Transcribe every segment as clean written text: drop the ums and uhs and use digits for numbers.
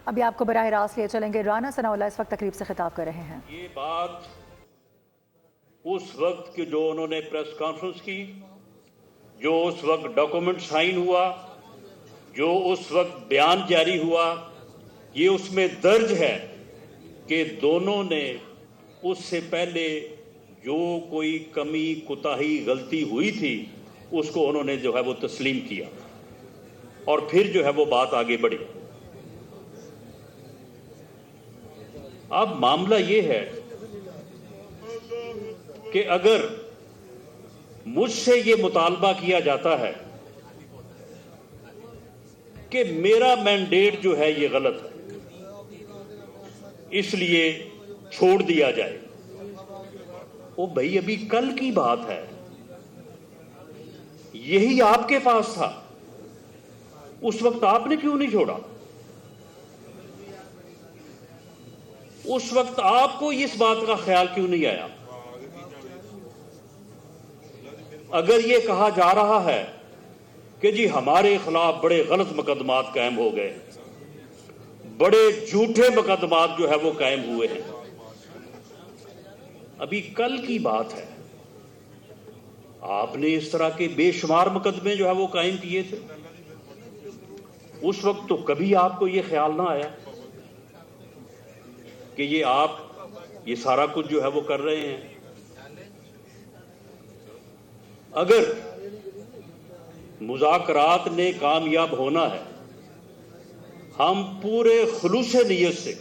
ابھی آپ کو براہ راست لے چلیں گے، رانا ثناء اللہ اس وقت تقریب سے خطاب کر رہے ہیں۔ یہ بات اس وقت کہ جو انہوں نے پریس کانفرنس کی، جو اس وقت ڈاکومنٹ سائن ہوا، جو اس وقت بیان جاری ہوا، یہ اس میں درج ہے کہ دونوں نے اس سے پہلے جو کوئی کمی کوتاہی غلطی ہوئی تھی اس کو انہوں نے جو ہے وہ تسلیم کیا اور پھر جو ہے وہ بات آگے بڑھی۔ اب معاملہ یہ ہے کہ اگر مجھ سے یہ مطالبہ کیا جاتا ہے کہ میرا مینڈیٹ جو ہے یہ غلط ہے، اس لیے چھوڑ دیا جائے، او بھائی ابھی کل کی بات ہے، یہی آپ کے پاس تھا، اس وقت آپ نے کیوں نہیں چھوڑا؟ اس وقت آپ کو اس بات کا خیال کیوں نہیں آیا؟ اگر یہ کہا جا رہا ہے کہ جی ہمارے خلاف بڑے غلط مقدمات قائم ہو گئے، بڑے جھوٹے مقدمات جو ہے وہ قائم ہوئے ہیں، ابھی کل کی بات ہے، آپ نے اس طرح کے بے شمار مقدمے جو ہے وہ قائم کیے تھے، اس وقت تو کبھی آپ کو یہ خیال نہ آیا کہ یہ آپ یہ سارا کچھ جو ہے وہ کر رہے ہیں۔ اگر مذاکرات نے کامیاب ہونا ہے، ہم پورے خلوص نیت سے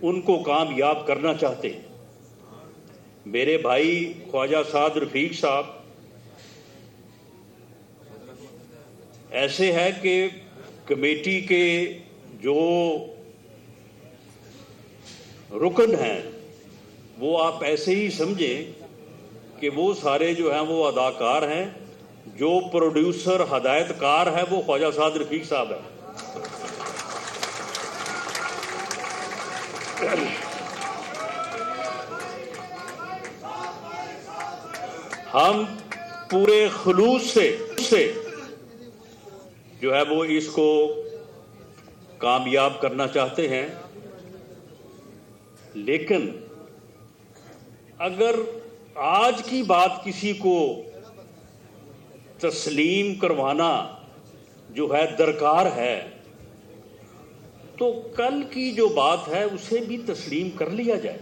ان کو کامیاب کرنا چاہتے ہیں۔ میرے بھائی خواجہ سعد رفیق صاحب ایسے ہے کہ کمیٹی کے جو رکن ہیں وہ آپ ایسے ہی سمجھیں کہ وہ سارے جو ہیں وہ اداکار ہیں، جو پروڈیوسر ہدایت کار ہے وہ خواجہ سعد رفیق صاحب ہے۔ ہم پورے خلوص سے جو ہے وہ اس کو کامیاب کرنا چاہتے ہیں، لیکن اگر آج کی بات کسی کو تسلیم کروانا جو ہے درکار ہے تو کل کی جو بات ہے اسے بھی تسلیم کر لیا جائے۔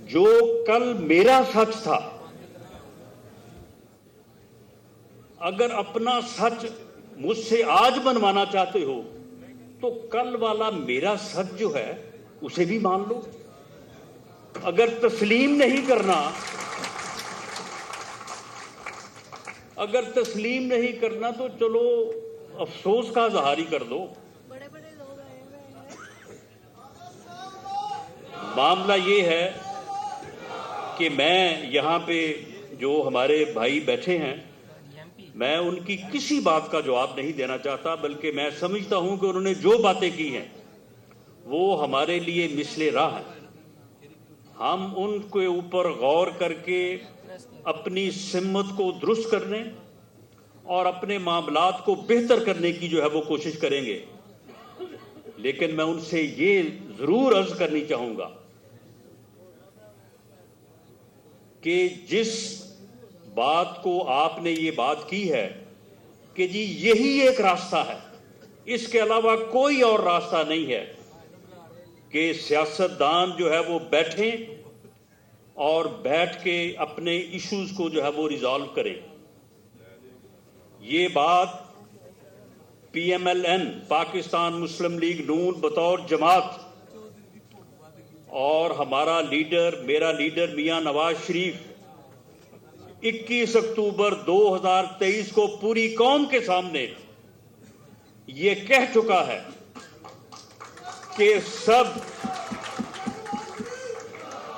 جو کل میرا سچ تھا، اگر اپنا سچ مجھ سے آج بنوانا چاہتے ہو تو کل والا میرا سچ جو ہے اسے بھی مان لو۔ اگر تسلیم نہیں کرنا تو چلو افسوس کا اظہار ہی کر دو۔ معاملہ یہ ہے کہ میں یہاں پہ جو ہمارے بھائی بیٹھے ہیں، میں ان کی کسی بات کا جواب نہیں دینا چاہتا، بلکہ میں سمجھتا ہوں کہ انہوں نے جو باتیں کی ہیں وہ ہمارے لیے مثل راہ ہیں۔ ہم ان کے اوپر غور کر کے اپنی سمت کو درست کرنے اور اپنے معاملات کو بہتر کرنے کی جو ہے وہ کوشش کریں گے، لیکن میں ان سے یہ ضرور عرض کرنی چاہوں گا کہ جس بات کو آپ نے یہ بات کی ہے کہ جی یہی ایک راستہ ہے، اس کے علاوہ کوئی اور راستہ نہیں ہے کہ سیاستدان جو ہے وہ بیٹھیں اور بیٹھ کے اپنے ایشوز کو جو ہے وہ ریزالو کریں۔ یہ بات P M L N Pakistan Muslim League Noon بطور جماعت اور ہمارا لیڈر، میرا لیڈر میاں نواز شریف 21 اکتوبر 2023 کو پوری قوم کے سامنے یہ کہہ چکا ہے کہ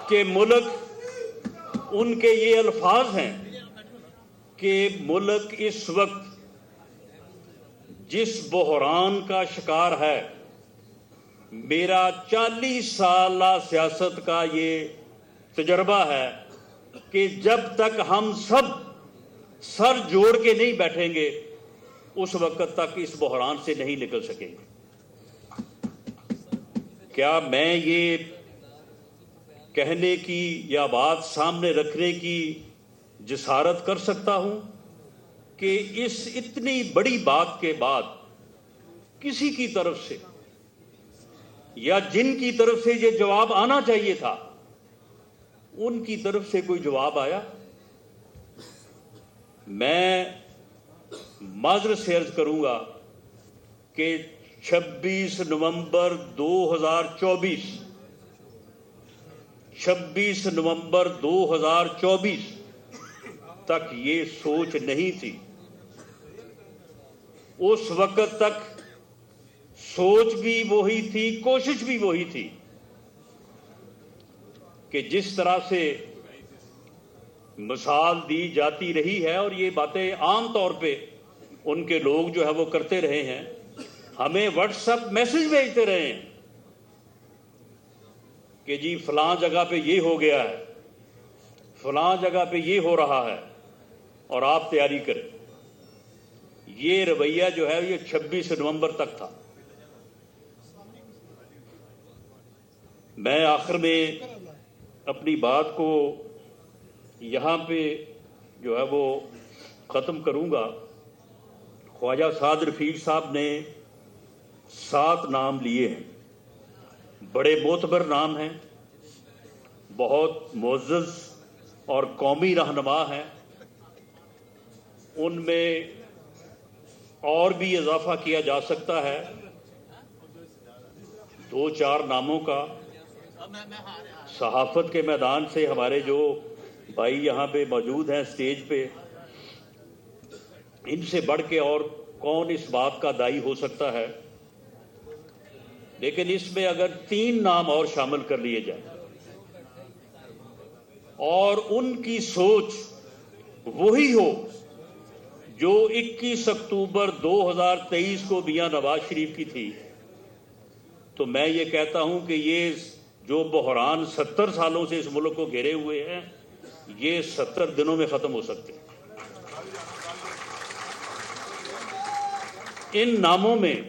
کہ ملک، ان کے یہ الفاظ ہیں کہ ملک اس وقت جس بحران کا شکار ہے، میرا 40 سالہ سیاست کا یہ تجربہ ہے کہ جب تک ہم سب سر جوڑ کے نہیں بیٹھیں گے اس وقت تک اس بحران سے نہیں نکل سکیں گے۔ کیا میں یہ کہنے کی یا بات سامنے رکھنے کی جسارت کر سکتا ہوں کہ اس اتنی بڑی بات کے بعد کسی کی طرف سے یا جن کی طرف سے یہ جواب آنا چاہیے تھا ان کی طرف سے کوئی جواب آیا؟ میں معذرت سے عرض کروں گا کہ 26 نومبر 2024 تک یہ سوچ نہیں تھی۔ اس وقت تک سوچ بھی وہی تھی، کوشش بھی وہی تھی کہ جس طرح سے مثال دی جاتی رہی ہے، اور یہ باتیں عام طور پہ ان کے لوگ جو ہے وہ کرتے رہے ہیں، ہمیں واٹس ایپ میسج بھیجتے رہے ہیں کہ جی فلاں جگہ پہ یہ ہو گیا ہے، فلاں جگہ پہ یہ ہو رہا ہے اور آپ تیاری کریں۔ یہ رویہ جو ہے یہ 26 نومبر تک تھا۔ میں آخر میں اپنی بات کو یہاں پہ جو ہے وہ ختم کروں گا۔ خواجہ سعد رفیق صاحب نے 7 نام لیے ہیں، بڑے معتبر نام ہیں، بہت معزز اور قومی رہنما ہیں۔ ان میں اور بھی اضافہ کیا جا سکتا ہے، 2-4 ناموں کا۔ صحافت کے میدان سے ہمارے جو بھائی یہاں پہ موجود ہیں اسٹیج پہ، ان سے بڑھ کے اور کون اس بات کا دائی ہو سکتا ہے؟ لیکن اس میں اگر 3 نام اور شامل کر لیے جائیں اور ان کی سوچ وہی ہو جو 21 اکتوبر 2023 کو میاں نواز شریف کی تھی، تو میں یہ کہتا ہوں کہ یہ جو بحران 70 سالوں سے اس ملک کو گھیرے ہوئے ہیں، یہ 70 دنوں میں ختم ہو سکتے ہیں۔ ان ناموں میں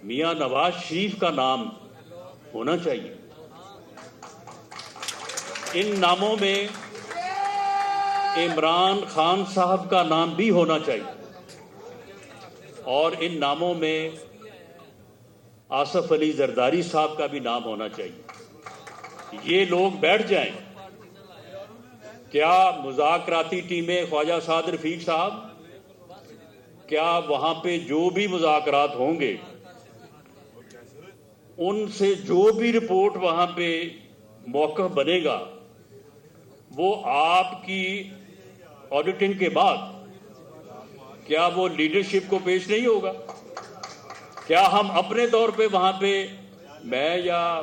میاں نواز شریف کا نام ہونا چاہیے، ان ناموں میں عمران خان صاحب کا نام بھی ہونا چاہیے، اور ان ناموں میں آصف علی زرداری صاحب کا بھی نام ہونا چاہیے۔ یہ لوگ بیٹھ جائیں۔ کیا مذاکراتی ٹیمیں خواجہ سعد رفیق صاحب، کیا وہاں پہ جو بھی مذاکرات ہوں گے ان سے جو بھی رپورٹ وہاں پہ موقف بنے گا وہ آپ کی آڈیٹنگ کے بعد کیا وہ لیڈرشپ کو پیش نہیں ہوگا؟ کیا ہم اپنے طور پہ وہاں پہ میں یا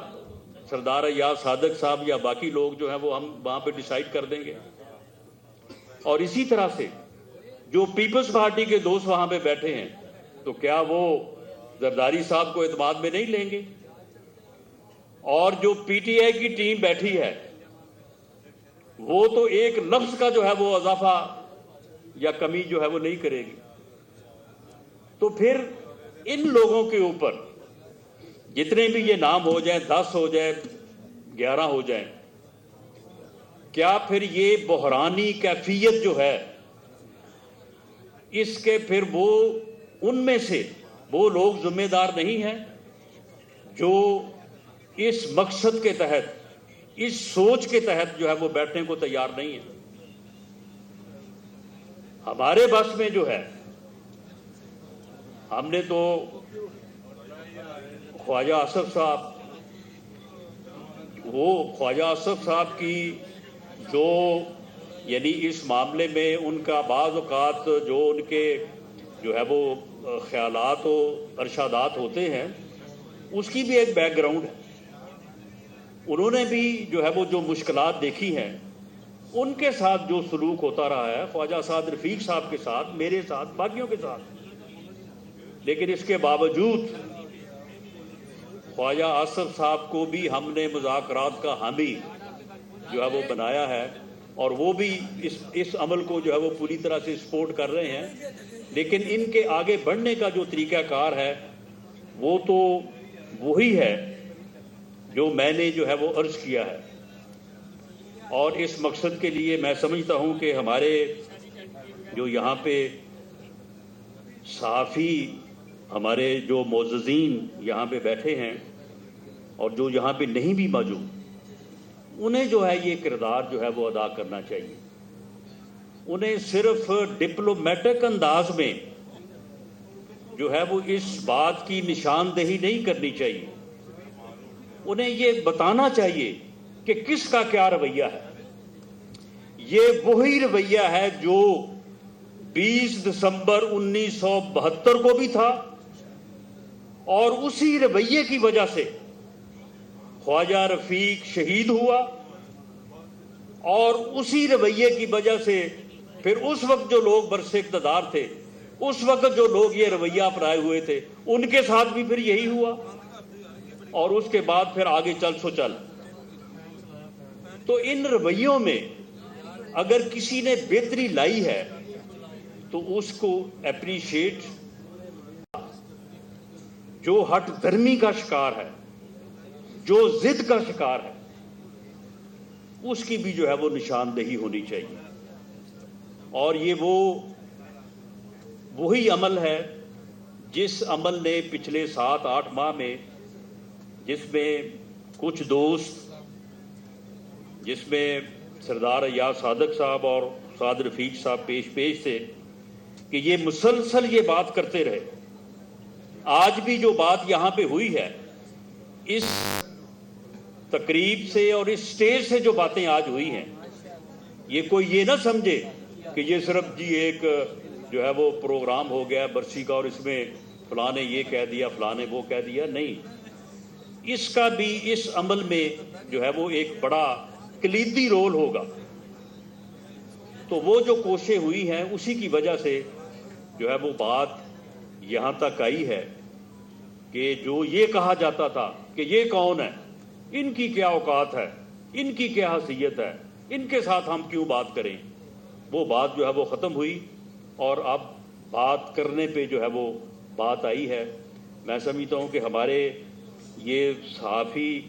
سردار ایاز صادق صاحب یا باقی لوگ جو ہیں وہ ہم وہاں پہ ڈیسائیڈ کر دیں گے؟ اور اسی طرح سے جو پیپلز پارٹی کے دوست وہاں پہ بیٹھے ہیں تو کیا وہ زرداری صاحب کو اعتماد میں نہیں لیں گے؟ اور جو پی ٹی آئی کی ٹیم بیٹھی ہے وہ تو ایک لفظ کا جو ہے وہ اضافہ یا کمی جو ہے وہ نہیں کرے گی۔ تو پھر ان لوگوں کے اوپر جتنے بھی یہ نام ہو جائیں، 10 ہو جائیں، 11 ہو جائیں، کیا پھر یہ بحرانی کیفیت جو ہے اس کے پھر وہ ان میں سے وہ لوگ ذمہ دار نہیں ہیں جو اس مقصد کے تحت، اس سوچ کے تحت جو ہے وہ بیٹھنے کو تیار نہیں ہے؟ ہمارے بس میں جو ہے، ہم نے تو خواجہ آصف صاحب کی جو یعنی اس معاملے میں ان کا بعض اوقات جو ان کے جو ہے وہ خیالات و ارشادات ہوتے ہیں اس کی بھی ایک بیک گراؤنڈ ہے۔ انہوں نے بھی جو ہے وہ جو مشکلات دیکھی ہیں، ان کے ساتھ جو سلوک ہوتا رہا ہے خواجہ سعد رفیق صاحب کے ساتھ، میرے ساتھ، باقیوں کے ساتھ، لیکن اس کے باوجود خواجہ آصف صاحب کو بھی ہم نے مذاکرات کا حامی جو ہے وہ بنایا ہے، اور وہ بھی اس عمل کو جو ہے وہ پوری طرح سے سپورٹ کر رہے ہیں، لیکن ان کے آگے بڑھنے کا جو طریقہ کار ہے وہ تو وہی ہے جو میں نے جو ہے وہ عرض کیا ہے. اور اس مقصد کے لیے میں سمجھتا ہوں کہ ہمارے جو یہاں پہ صحافی، ہمارے جو معززین یہاں پہ بیٹھے ہیں اور جو یہاں پہ نہیں بھی موجود، انہیں جو ہے یہ کردار جو ہے وہ ادا کرنا چاہیے. انہیں صرف ڈپلومیٹک انداز میں جو ہے وہ اس بات کی نشاندہی نہیں کرنی چاہیے. انہیں یہ بتانا چاہیے کہ کس کا کیا رویہ ہے. یہ وہی رویہ ہے جو 20 دسمبر 1972 کو بھی تھا، اور اسی رویے کی وجہ سے خواجہ رفیق شہید ہوا، اور اسی رویے کی وجہ سے پھر اس وقت جو لوگ برسر اقتدار تھے، اس وقت جو لوگ یہ رویہ اپنائے ہوئے تھے، ان کے ساتھ بھی پھر یہی ہوا، اور اس کے بعد پھر آگے چل سو چل. تو ان رویوں میں اگر کسی نے بہتری لائی ہے تو اس کو اپریشیٹ. جو ہٹ دھرمی کا شکار ہے، جو ضد کا شکار ہے، اس کی بھی جو ہے وہ نشاندہی ہونی چاہیے. اور یہ وہی عمل ہے جس عمل نے پچھلے 7-8 ماہ میں، جس میں کچھ دوست، جس میں سردار ایاز صادق صاحب اور سعد رفیق صاحب پیش تھے، کہ یہ مسلسل یہ بات کرتے رہے. آج بھی جو بات یہاں پہ ہوئی ہے، اس تقریب سے اور اس سٹیج سے جو باتیں آج ہوئی ہیں، یہ کوئی یہ نہ سمجھے کہ یہ صرف جی ایک جو ہے وہ پروگرام ہو گیا برسی کا اور اس میں فلاں نے یہ کہہ دیا، فلاں نے وہ کہہ دیا. نہیں، اس کا بھی اس عمل میں جو ہے وہ ایک بڑا کلیدی رول ہوگا. تو وہ جو کوششیں ہوئی ہیں اسی کی وجہ سے جو ہے وہ بات یہاں تک آئی ہے کہ جو یہ کہا جاتا تھا کہ یہ کون ہے، ان کی کیا اوقات ہے، ان کی کیا حیثیت ہے، ان کے ساتھ ہم کیوں بات کریں، وہ بات جو ہے وہ ختم ہوئی، اور اب بات کرنے پہ جو ہے وہ بات آئی ہے. میں سمجھتا ہوں کہ ہمارے یہ صحافی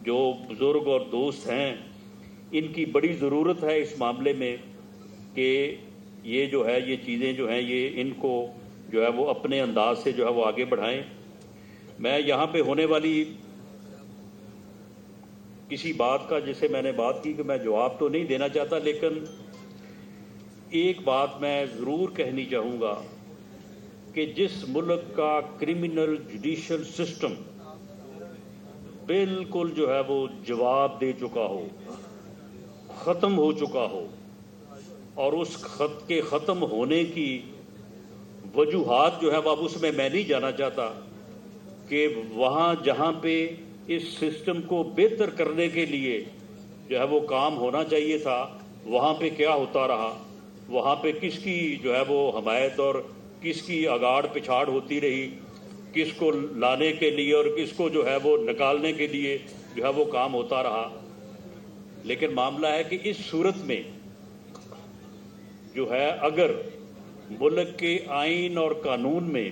جو بزرگ اور دوست ہیں، ان کی بڑی ضرورت ہے اس معاملے میں کہ یہ جو ہے یہ چیزیں جو ہیں یہ ان کو جو ہے وہ اپنے انداز سے جو ہے وہ آگے بڑھائیں. میں یہاں پہ ہونے والی کسی بات کا جسے میں نے بات کی کہ میں جواب تو نہیں دینا چاہتا، لیکن ایک بات میں ضرور کہنی چاہوں گا کہ جس ملک کا کرمنل جوڈیشل سسٹم بالکل جو ہے وہ جواب دے چکا ہو، ختم ہو چکا ہو، اور اس خط کے ختم ہونے کی وجوہات جو ہے اب اس میں نہیں جانا چاہتا کہ وہاں جہاں پہ اس سسٹم کو بہتر کرنے کے لیے جو ہے وہ کام ہونا چاہیے تھا، وہاں پہ کیا ہوتا رہا، وہاں پہ کس کی جو ہے وہ حمایت اور کس کی اگاڑ پچھاڑ ہوتی رہی، کس کو لانے کے لیے اور کس کو جو ہے وہ نکالنے کے لیے جو ہے وہ کام ہوتا رہا. لیکن معاملہ ہے کہ اس صورت میں جو ہے اگر ملک کے آئین اور قانون میں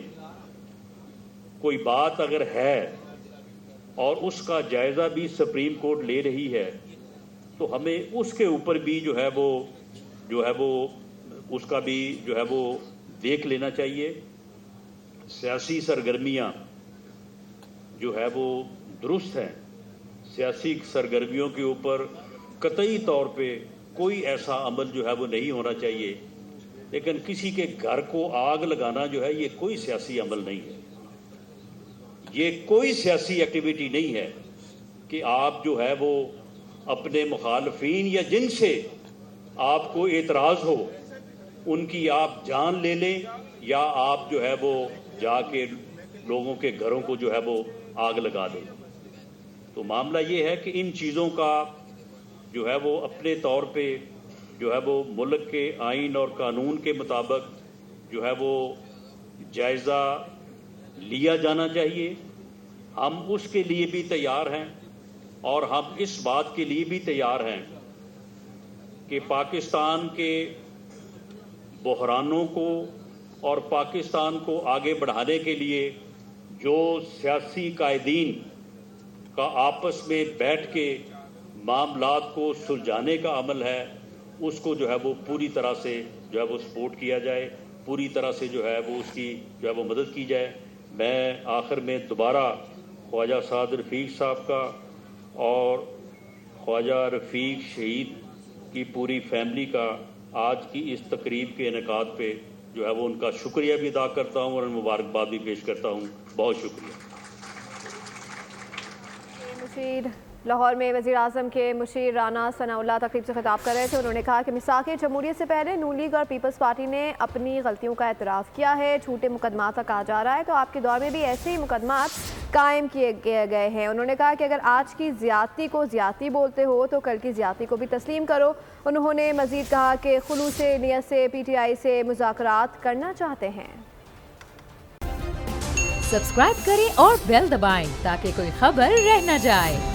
کوئی بات اگر ہے اور اس کا جائزہ بھی سپریم کورٹ لے رہی ہے، تو ہمیں اس کے اوپر بھی جو ہے وہ اس کا بھی جو ہے وہ دیکھ لینا چاہیے. سیاسی سرگرمیاں جو ہے وہ درست ہیں، سیاسی سرگرمیوں کے اوپر قطعی طور پہ کوئی ایسا عمل جو ہے وہ نہیں ہونا چاہیے، لیکن کسی کے گھر کو آگ لگانا جو ہے یہ کوئی سیاسی عمل نہیں ہے، یہ کوئی سیاسی ایکٹیویٹی نہیں ہے کہ آپ جو ہے وہ اپنے مخالفین یا جن سے آپ کو اعتراض ہو ان کی آپ جان لے لیں، یا آپ جو ہے وہ جا کے لوگوں کے گھروں کو جو ہے وہ آگ لگا دیں. تو معاملہ یہ ہے کہ ان چیزوں کا جو ہے وہ اپنے طور پہ جو ہے وہ ملک کے آئین اور قانون کے مطابق جو ہے وہ جائزہ لیا جانا چاہیے. ہم اس کے لیے بھی تیار ہیں، اور ہم اس بات کے لیے بھی تیار ہیں کہ پاکستان کے بحرانوں کو اور پاکستان کو آگے بڑھانے کے لیے جو سیاسی قائدین کا آپس میں بیٹھ کے معاملات کو سلجھانے کا عمل ہے، اس کو جو ہے وہ پوری طرح سے جو ہے وہ سپورٹ کیا جائے، پوری طرح سے جو ہے وہ اس کی جو ہے وہ مدد کی جائے۔ میں آخر میں دوبارہ خواجہ سعد رفیق صاحب کا اور خواجہ رفیق شہید کی پوری فیملی کا آج کی اس تقریب کے انعقاد پہ جو ہے وہ ان کا شکریہ بھی ادا کرتا ہوں اور مبارکباد بھی پیش کرتا ہوں۔ بہت شکریہ۔ مشیر لاہور میں وزیر اعظم کے مشیر رانا ثناء اللہ تقریب سے خطاب کر رہے تھے۔ انہوں نے کہا کہ میثاق جمہوریت سے پہلے نون لیگ اور پیپلز پارٹی نے اپنی غلطیوں کا اعتراف کیا ہے، جھوٹے مقدمات کا کہا جا رہا ہے، تو آپ کے دور میں بھی ایسے ہی مقدمات قائم کیے گئے ہیں۔ انہوں نے کہا کہ اگر آج کی زیادتی کو زیادتی بولتے ہو تو کل کی زیادتی کو بھی تسلیم کرو۔ انہوں نے مزید کہا کہ خلوص نیت سے پی ٹی آئی سے مذاکرات کرنا چاہتے ہیں۔ سبسکرائب کریں اور بیل دبائیں تاکہ کوئی خبر رہ نہ جائے۔